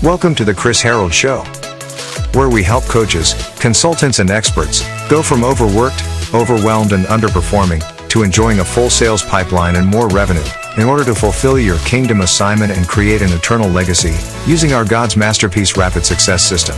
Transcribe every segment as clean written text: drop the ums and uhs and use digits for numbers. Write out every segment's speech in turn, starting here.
Welcome to the Chris Harold Show, where we help coaches, consultants, and experts go from overworked, overwhelmed, and underperforming to enjoying a full sales pipeline and more revenue in order to fulfill your kingdom assignment and create an eternal legacy using our God's masterpiece rapid success system.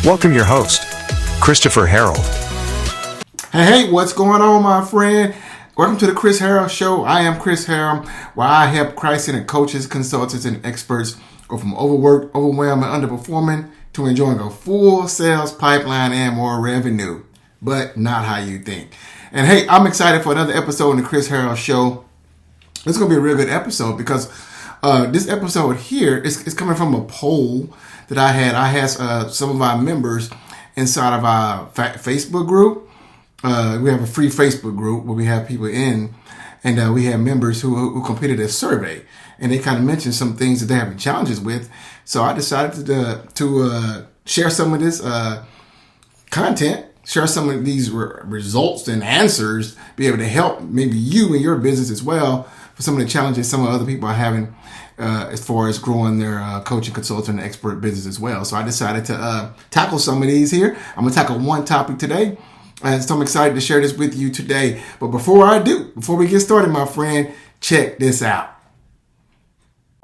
Welcome your host, Christopher Harold. Hey, what's going on, my friend? Welcome to the Chris Harold Show. I am Chris Harold, where I help Christ-centered coaches, consultants, and experts go from overworked, overwhelmed, and underperforming to enjoying a full sales pipeline and more revenue, but not how you think. And hey, I'm excited for another episode in the Chris Harold Show. It's going to be a real good episode because this episode here is coming from a poll that I had. I had some of our members inside of our Facebook group. We have a free Facebook group where we have people in, and we have members who completed a survey, and they kind of mentioned some things that they're having challenges with. So I decided to share some of this content, share some of these results and answers, be able to help maybe you and your business as well for some of the challenges some of other people are having as far as growing their coaching, consultant, and expert business as well. So I decided to tackle some of these here. I'm going to tackle one topic today. And so I'm excited to share this with you today. But before we get started, my friend, check this out.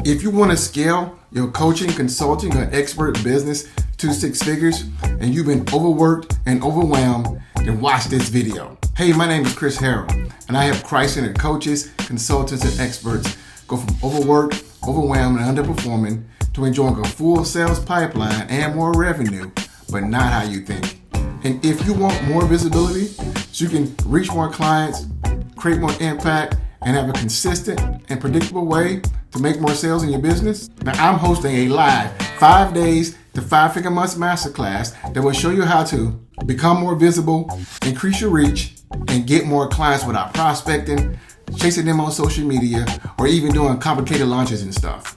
If you want to scale your coaching, consulting, or expert business to 6 figures and you've been overworked and overwhelmed, then watch this video. Hey, my name is Chris Harold, and I help Christ-centered coaches, consultants, and experts go from overworked, overwhelmed, and underperforming to enjoying a full sales pipeline and more revenue, but not how you think. And if you want more visibility so you can reach more clients, create more impact, and have a consistent and predictable way to make more sales in your business, now I'm hosting a live 5 days to 5 figure months masterclass that will show you how to become more visible, increase your reach, and get more clients without prospecting, chasing them on social media, or even doing complicated launches and stuff.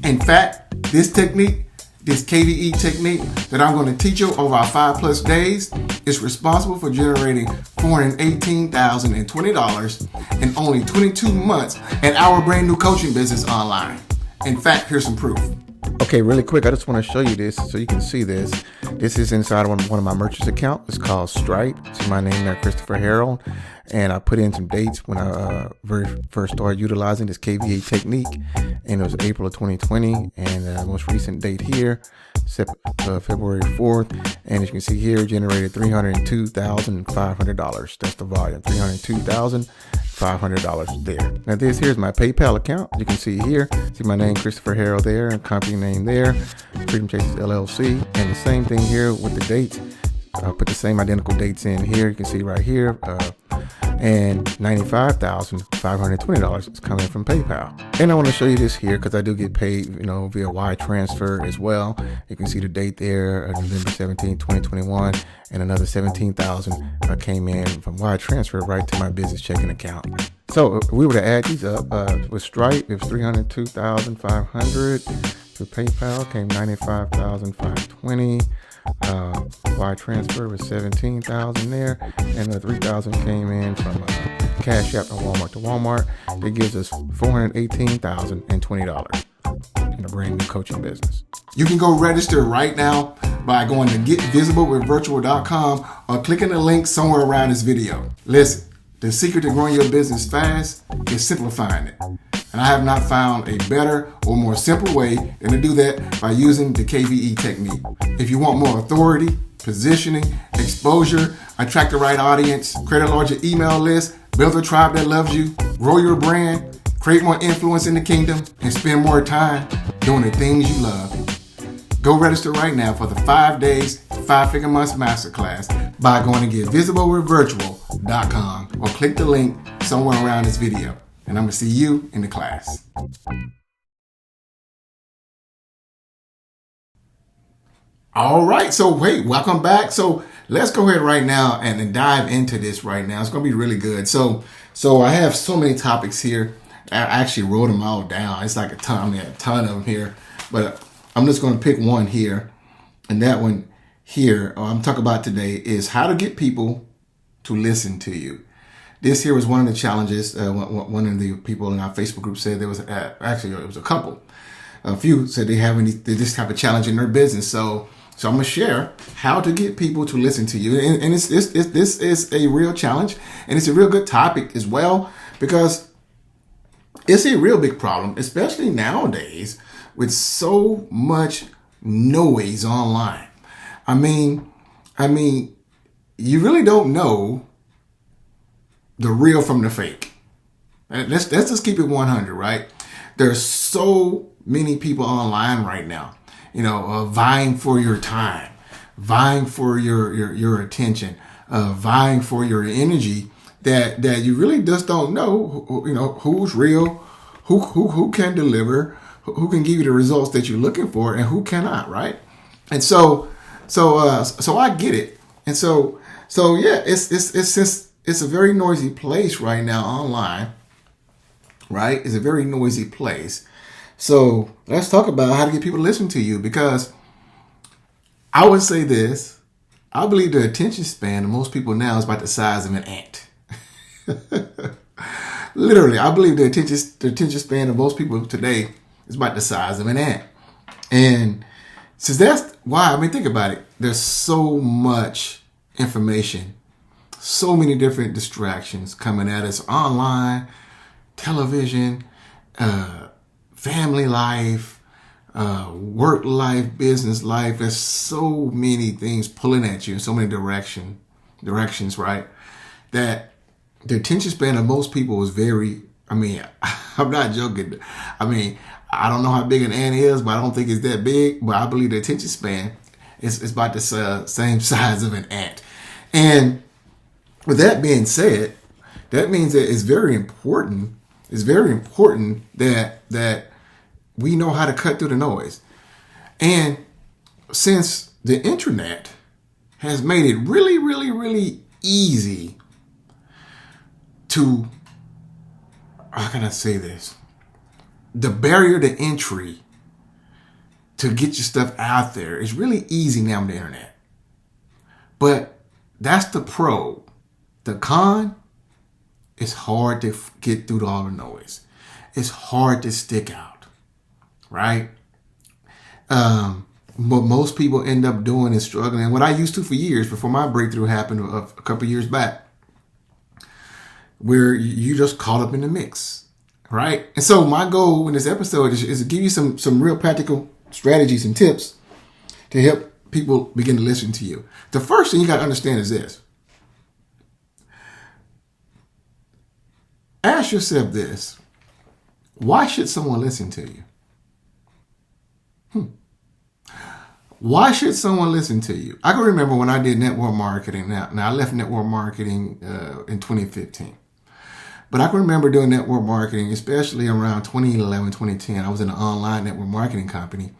In fact, this KVE technique that I'm going to teach you over our 5+ days is responsible for generating $418,020 in only 22 months in our brand new coaching business online. In fact, here's some proof. Okay, really quick, I just want to show you this so you can see this. This is inside of one of my merchants account. It's called Stripe. It's my name there, Christopher Harold. And I put in some dates when I very first started utilizing this KVA technique. And it was April of 2020. And the most recent date here, February 4th. And as you can see here, generated $302,500. That's the volume, $302,500 there. Now here's my PayPal account. You can see here, see my name, Christopher Harold there, and company name there, Freedom Chasers LLC. And the same thing here with the dates. I'll put the same identical dates in here. You can see right here. And $95,520 is coming from PayPal. And I want to show you this here because I do get paid, via wire transfer as well. You can see the date there, November 17, 2021, and another $17,000 came in from wire transfer right to my business checking account. So if we were to add these up with Stripe, it was $302,500. To PayPal came $95,520. Wire transfer was $17,000 there, and the $3,000 came in from Cash App and Walmart to Walmart. That gives us $418,020 in a brand new coaching business. You can go register right now by going to getvisibleWithVirtual.com or clicking the link somewhere around this video. Listen, the secret to growing your business fast is simplifying it. And I have not found a better or more simple way than to do that by using the KVE technique. If you want more authority, positioning, exposure, attract the right audience, create a larger email list, build a tribe that loves you, grow your brand, create more influence in the kingdom, and spend more time doing the things you love, go register right now for the 5 days, 5 figure months masterclass by going to getvisibleWithVirtual.com or click the link somewhere around this video. And I'm going to see you in the class. All right. So, welcome back. So let's go ahead right now and dive into this right now. It's going to be really good. So I have so many topics here. I actually wrote them all down. It's like a ton of them here. But I'm just going to pick one here. And that one here I'm talking about today is how to get people to listen to you. This here was one of the challenges. One of the people in our Facebook group said there was, actually it was a couple. A few said they just have a challenge in their business. So I'm gonna share how to get people to listen to you, and this is a real challenge, and it's a real good topic as well, because it's a real big problem, especially nowadays with so much noise online. I mean, you really don't know the real from the fake. Let's just keep it 100, right? There's so many people online right now, vying for your time, vying for your attention, vying for your energy, that you really just don't know, who's real, who can deliver, who can give you the results that you're looking for, and who cannot, right? And so I get it. And so yeah, it's a very noisy place right now online, right? It's a very noisy place. So let's talk about how to get people to listen to you, because I would say this: I believe the attention span of most people now is about the size of an ant. Literally, I believe the attention span of most people today is about the size of an ant. And since that's why, think about it. There's so much information, so many different distractions coming at us online, television, family life, work life, business life. There's so many things pulling at you in so many directions, right? That the attention span of most people is very, I'm not joking. I don't know how big an ant is, but I don't think it's that big. But I believe the attention span is about the same size of an ant. And with that being said, that means that it's very important. It's very important that we know how to cut through the noise. And since the internet has made it really, really, really easy to, how can I say this? The barrier to entry to get your stuff out there is really easy now on the internet. But that's the pro. The con, it's hard to get through all the noise. It's hard to stick out, right? What most people end up doing is struggling. And what I used to for years before my breakthrough happened a couple of years back, where you just caught up in the mix, right? And so my goal in this episode is to give you some real practical strategies and tips to help people begin to listen to you. The first thing you got to understand is this. Ask yourself this: why should someone listen to you? Why should someone listen to you? I can remember when I did network marketing. Now I left network marketing in 2015. But I can remember doing network marketing, especially around 2011, 2010. I was in an online network marketing company.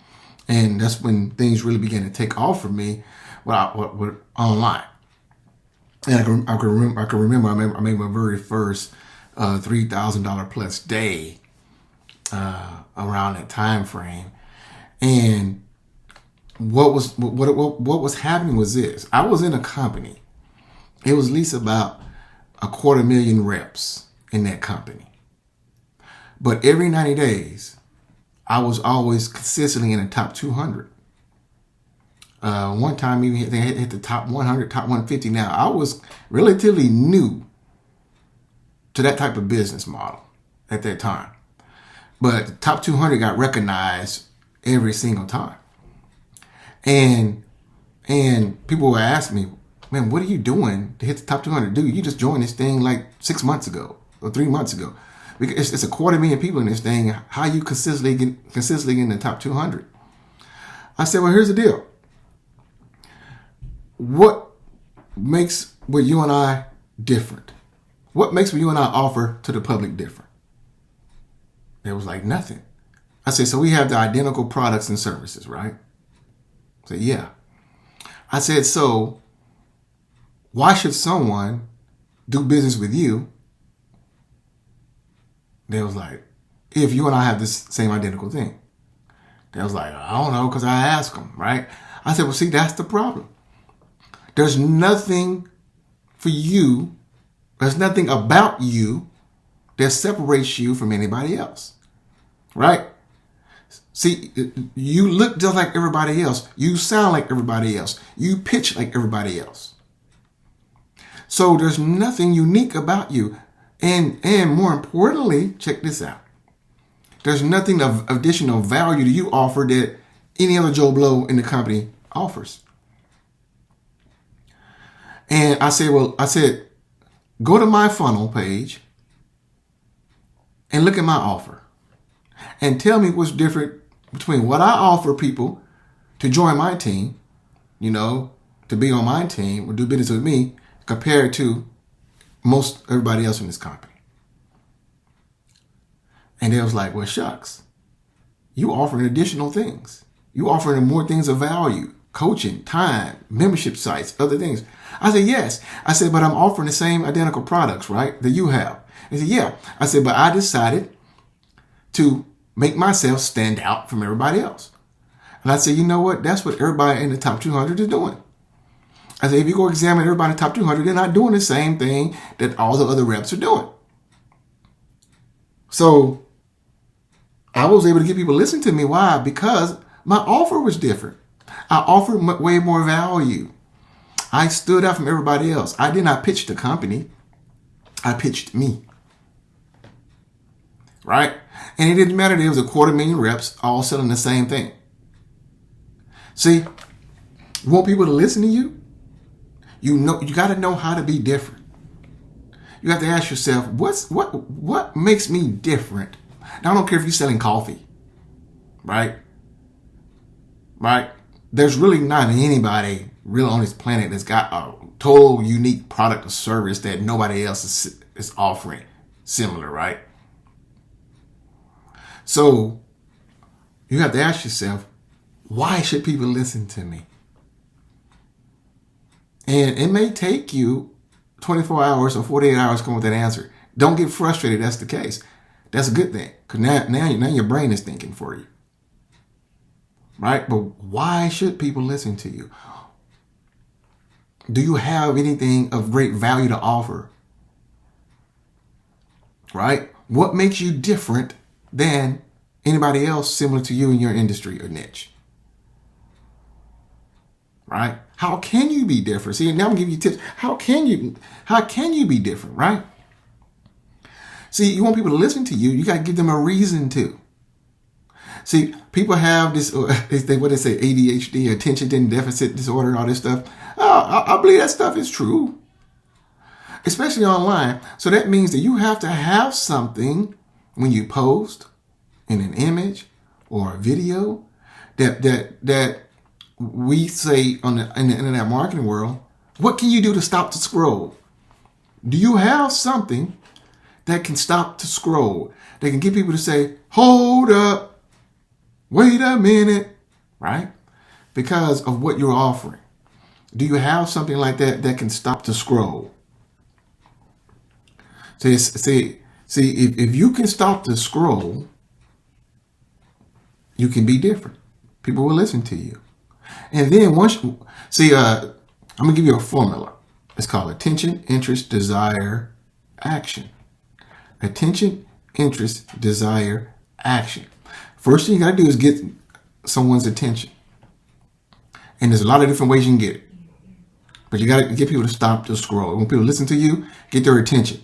And that's when things really began to take off for me with online. And I can remember I made my very first $3,000 plus day around that time frame. And what was happening was this: I was in a company. It was at least about 250,000 reps in that company. But every 90 days, I was always consistently in the top 200. One time even they hit the top 100, top 150. Now, I was relatively new to that type of business model at that time. But the top 200 got recognized every single time. And people would ask me, man, what are you doing to hit the top 200? Dude, you just joined this thing like 6 months ago or 3 months ago. Because it's 250,000 people in this thing. How you consistently in the top 200? I said, well, here's the deal. What makes what you and I different? What makes what you and I offer to the public different? It was like nothing. I said, so we have the identical products and services, right? I said, yeah. I said, so why should someone do business with you? They was like, if you and I have this same identical thing. They was like, I don't know, because I asked them, right? I said, well, see, that's the problem. There's nothing for you. There's nothing about you that separates you from anybody else, right? See, you look just like everybody else. You sound like everybody else. You pitch like everybody else. So there's nothing unique about you. And more importantly, check this out. There's nothing of additional value that you offer that any other Joe Blow in the company offers. And I said, go to my funnel page and look at my offer and tell me what's different between what I offer people to join my team, to be on my team or do business with me compared to most everybody else in this company. And they was like, well, shucks, you offering additional things. You offering more things of value, coaching, time, membership sites, other things. I said, yes. I said, but I'm offering the same identical products, right, that you have. He said, yeah. I said, but I decided to make myself stand out from everybody else. And I said, you know what? That's what everybody in the top 200 is doing. I said, if you go examine everybody in the top 200, they're not doing the same thing that all the other reps are doing. So I was able to get people to listen to me. Why? Because my offer was different. I offered way more value. I stood out from everybody else. I did not pitch the company. I pitched me. Right? And it didn't matter. There was 250,000 reps all selling the same thing. See, you want people to listen to you? You got to know how to be different. You have to ask yourself, what makes me different? Now, I don't care if you're selling coffee, right? Right? There's really not anybody real on this planet that's got a total unique product or service that nobody else is offering similar, right? So you have to ask yourself, why should people listen to me? And it may take you 24 hours or 48 hours to come with that answer. Don't get frustrated. That's the case. That's a good thing. Because now your brain is thinking for you. Right? But why should people listen to you? Do you have anything of great value to offer? Right? What makes you different than anybody else similar to you in your industry or niche? Right? How can you be different? See, now I'm giving you tips. How can you be different, right? See, you want people to listen to you, you got to give them a reason to. See, people have this, what they say, ADHD, attention deficit disorder, all this stuff. I believe that stuff is true, especially online. So that means that you have to have something when you post in an image or a video that we say in the internet marketing world. What can you do to stop the scroll? Do you have something that can stop the scroll? That can get people to say, hold up, wait a minute, right? Because of what you're offering. Do you have something like that can stop the scroll? See, if you can stop the scroll, you can be different. People will listen to you. And then I'm going to give you a formula. It's called attention, interest, desire, action. Attention, interest, desire, action. First thing you got to do is get someone's attention. And there's a lot of different ways you can get it. But you got to get people to stop the scroll. When people listen to you, get their attention.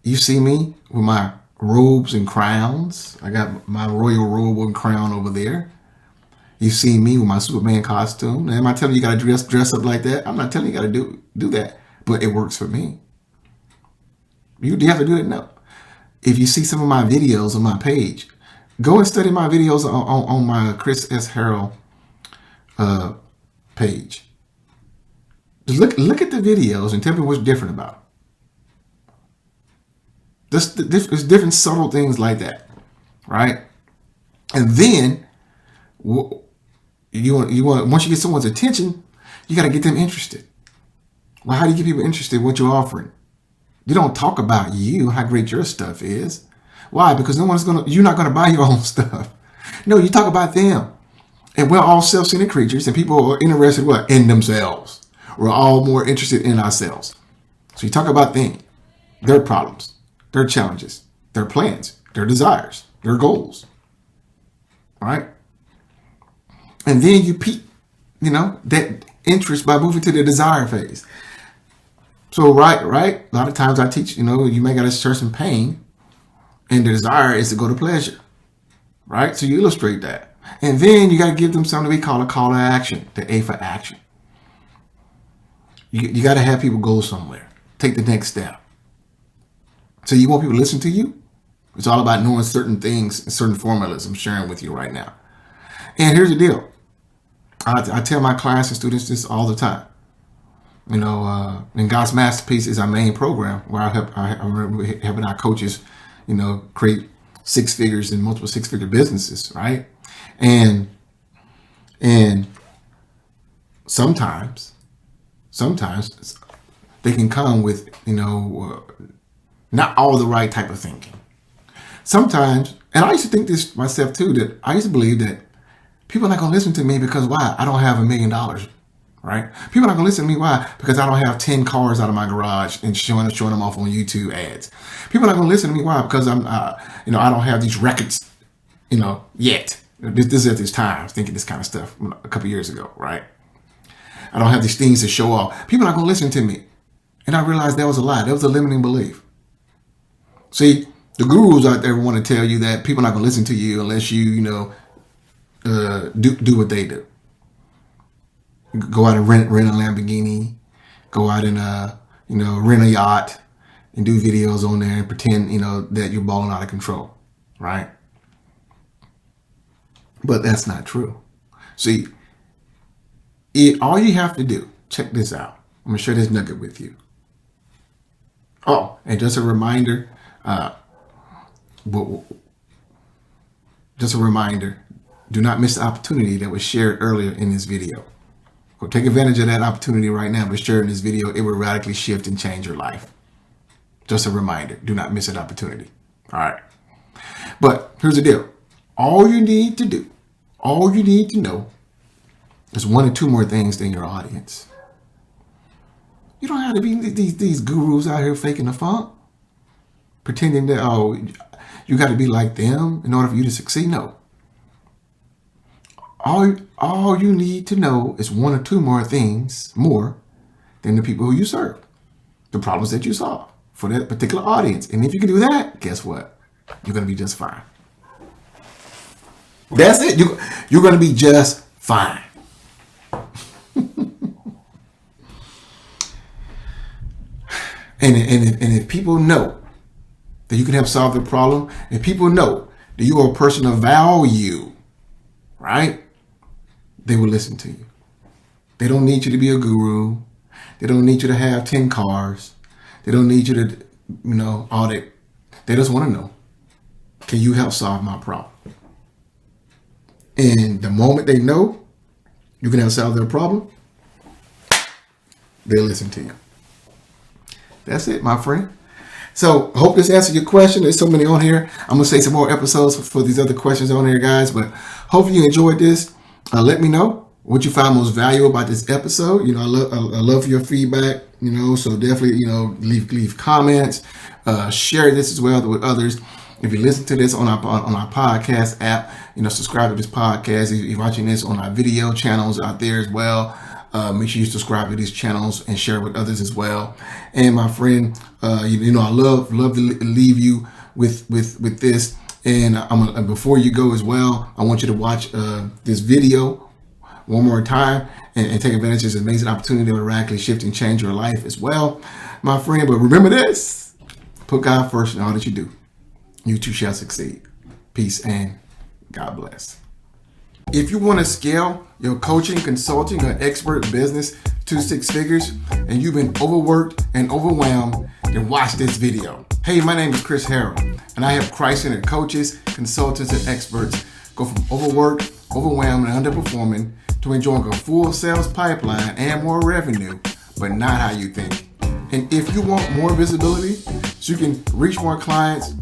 You see me with my robes and crowns. I got my royal robe and crown over there. You see me with my Superman costume. Now, am I telling you got to dress up like that? I'm not telling you got to do that. But it works for me. Do you have to do it? No. If you see some of my videos on my page, go and study my videos on my Chris S. Harrell page. Just look at the videos and tell me what's different about them. There's different subtle things like that, right? And then you want once you get someone's attention, you got to get them interested. Well, how do you get people interested in what you're offering? You don't talk about you, how great your stuff is. Why? Because you're not gonna buy your own stuff. No, you talk about them. And we're all self-centered creatures, and people are interested in themselves. We're all more interested in ourselves. So you talk about them, their problems, their challenges, their plans, their desires, their goals. right? And then you peak, that interest by moving to the desire phase. So, right. A lot of times I teach, you may got to share some pain, and the desire is to go to pleasure, right? So you illustrate that. And then you got to give them something we call a call to action, the A for action. You got to have people go somewhere, take the next step. So you want people to listen to you? It's all about knowing certain things, certain formulas I'm sharing with you right now. And here's the deal. I tell my clients and students this all the time. And God's Masterpiece is our main program where I'm helping our coaches, create six figures and multiple six-figure businesses, right? And sometimes they can come with, not all the right type of thinking. Sometimes, and I used to think this myself too, that I used to believe that people are not going to listen to me because why? I don't have $1 million, right? People are not going to listen to me. Why? Because I don't have 10 cars out of my garage and showing them off on YouTube ads. People are not going to listen to me. Why? Because I don't have these records, yet. This is at this time. I was thinking this kind of stuff a couple years ago, right? I don't have these things to show off. People are not going to listen to me. And I realized that was a lie. That was a limiting belief. See, the gurus out there want to tell you that people are not going to listen to you unless you, do what they do. Go out and rent a Lamborghini, go out and rent a yacht, and do videos on there and pretend that you're balling out of control, right? But that's not true. See, all you have to do, check this out. I'm gonna share this nugget with you. Oh, and just a reminder. Do not miss the opportunity that was shared earlier in this video. Go take advantage of that opportunity right now, but share in this video. It will radically shift and change your life. Just a reminder. Do not miss that opportunity. All right. But here's the deal. All you need to know is one or two more things than your audience. You don't have to be these gurus out here faking the funk, pretending that, you got to be like them in order for you to succeed. No. All you need to know is one or two more things more than the people who you serve, the problems that you solve for that particular audience. And if you can do that, guess what? You're going to be just fine. That's it. You're going to be just fine. And if people know that you can help solve the problem, and people know that you are a person of value, right? They will listen to you. They don't need you to be a guru. They don't need you to have 10 cars. They don't need you to, all that. They just want to know, can you help solve my problem? And the moment they know you can help solve their problem, they'll listen to you. That's it, my friend. So I hope this answered your question. There's so many on here. I'm going to say some more episodes for these other questions on here, guys. But hopefully you enjoyed this. Let me know what you found most valuable about this episode. I love your feedback, so definitely, leave comments, share this as well with others. If you listen to this on our podcast app, subscribe to this podcast. If you're watching this on our video channels out there as well, make sure you subscribe to these channels and share with others as well. And my friend, I love to leave you with this. And before you go as well, I want you to watch this video one more time and take advantage of this amazing opportunity to radically shift and change your life as well, my friend. But remember this, put God first in all that you do. You too shall succeed. Peace and God bless. If you want to scale your coaching, consulting, or expert business to 6 figures and you've been overworked and overwhelmed, then watch this video. Hey, my name is Chris Harrell, and I help Christ-centered coaches, consultants, and experts go from overworked, overwhelmed, and underperforming to enjoying a full sales pipeline and more revenue, but not how you think. And if you want more visibility so you can reach more clients,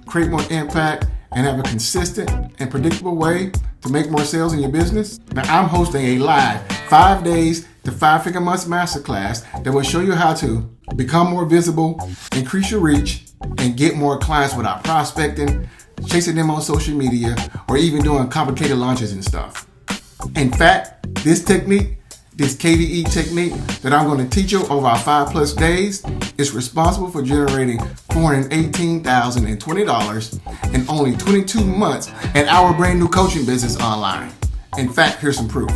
create more impact, and have a consistent and predictable way to make more sales in your business, now I'm hosting a live 5 days to 5-figure months masterclass that will show you how to become more visible, increase your reach, and get more clients without prospecting, chasing them on social media, or even doing complicated launches and stuff. In fact, this technique, this KVE technique that I'm going to teach you over our 5+ days is responsible for generating $418,020 in only 22 months in our brand new coaching business online. In fact, here's some proof.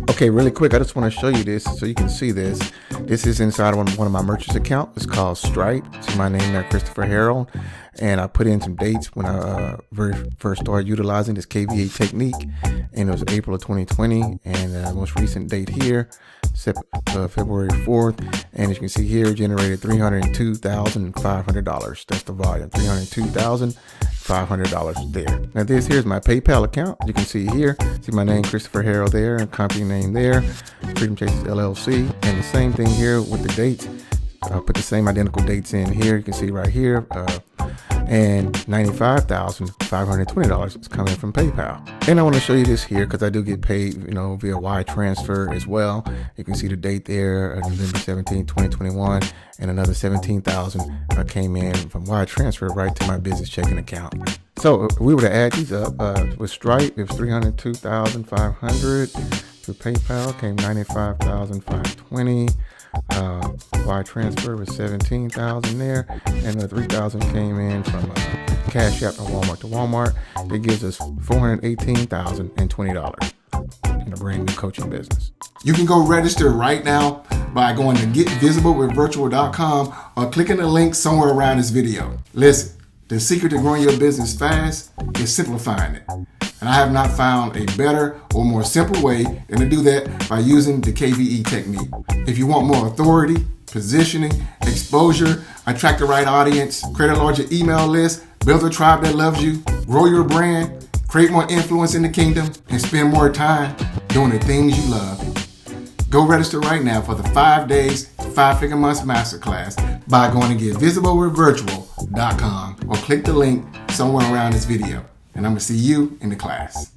Okay, really quick, I just want to show you this so you can see this. This is inside one of my merchants account. It's called Stripe. See my name there, Christopher Harold. And I put in some dates when I first started utilizing this KVA technique. And it was April of 2020. And the most recent date here, February 4th. And as you can see here, generated $302,500. That's the volume, $302,500 there. Now here's my PayPal account. You can see here, see my name, Christopher Harold there, and company name there, Freedom Chasers LLC. And the same thing here with the dates. I'll put the same identical dates in here. You can see right here, and $95,520 is coming from PayPal. And I want to show you this here because I do get paid, via wire transfer as well. You can see the date there, November 17, 2021, and another $17,000 came in from wire transfer right to my business checking account. So if we were to add these up with Stripe, it was $302,500. Through PayPal came $95,520. Wire transfer was $17,000 there, and the $3,000 came in from Cash App and Walmart to Walmart. That gives us $418,020 in a brand new coaching business. You can go register right now by going to getvisiblewithvirtual.com or clicking the link somewhere around this video. Listen, the secret to growing your business fast is simplifying it. And I have not found a better or more simple way than to do that by using the KVE technique. If you want more authority, positioning, exposure, attract the right audience, create a larger email list, build a tribe that loves you, grow your brand, create more influence in the kingdom, and spend more time doing the things you love, go register right now for the 5 days, 5-figure months masterclass by going to getvisiblewithvirtual.com or click the link somewhere around this video. And I'm going to see you in the class.